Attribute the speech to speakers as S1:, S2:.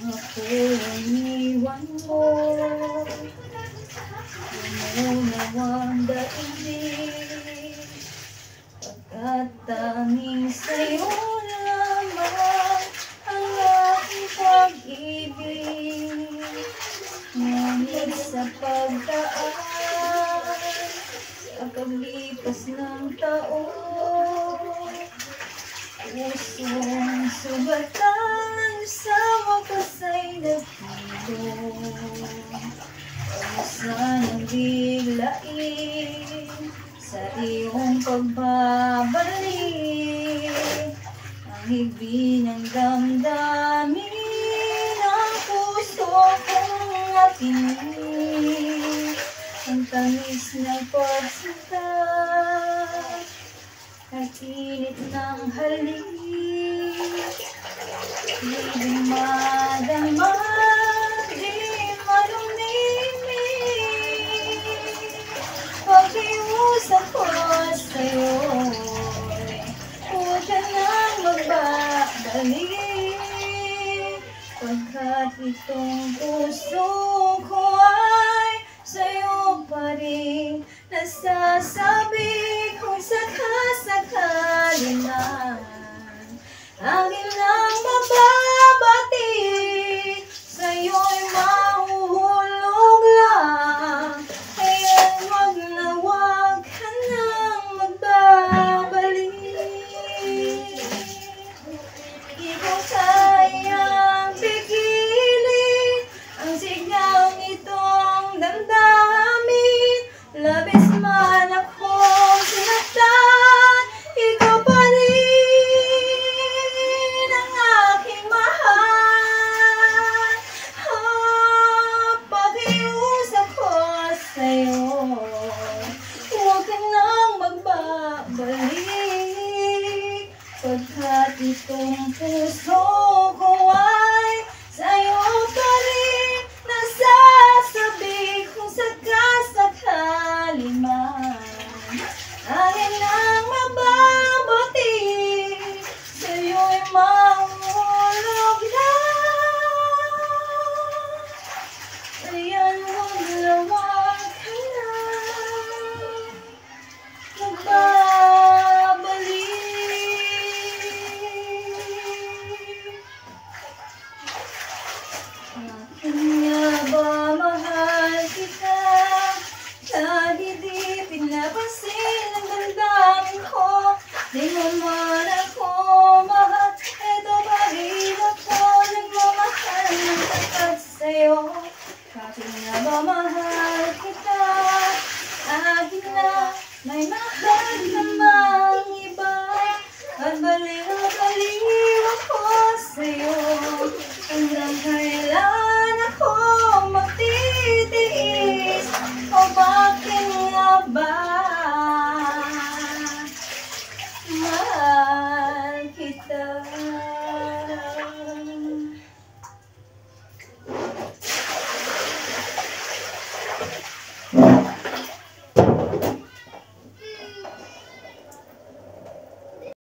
S1: Ako iniwan mo, umunawang daigdig, pagkat tanging sa'yo lamang ang aking pag-ibig. Ngunit sa pagdaan, sa paglipas ng taon, pusong sugatan sa wakas ay nagpilong. Sanang biglain sa iyong pagbabalik, ang higbi ng damdamin ang puso kong aking, ang tamis ng pagsinta, kakinit ng halik, di madama, di malumimik. Pag-iusap ko sa'yo, huwag ka nang magbabalik, pagkat itong puso ko ay sa'yo pa rin nasasabi. Kung sakasakali man akin lang mababati, sa'yo'y mahuhulog lang. Kaya't wag na wag ka nang magbabalik. Di ko kayang pigilin ang sigang itong damdamin. Labis man akong sinaktan, ikaw pa rin ang aking mahal. Pakiusap ko sa'yo, huwag ka nang magbabalik, pagkat itong puso ko ay sa'yo pa rin nasasabi. Kung sakasakali man akin lang mababati, sa'yo'y mahulog lang. Ayan, huwag na wag ka lang magbabalik. Akin nga ba mahal kita, kahit di pinapansin ang damdamin ko? Di mo man ako mahal, eto pa rin ako nagmamahal ng tapat sa'yo. Akin nga ba mahal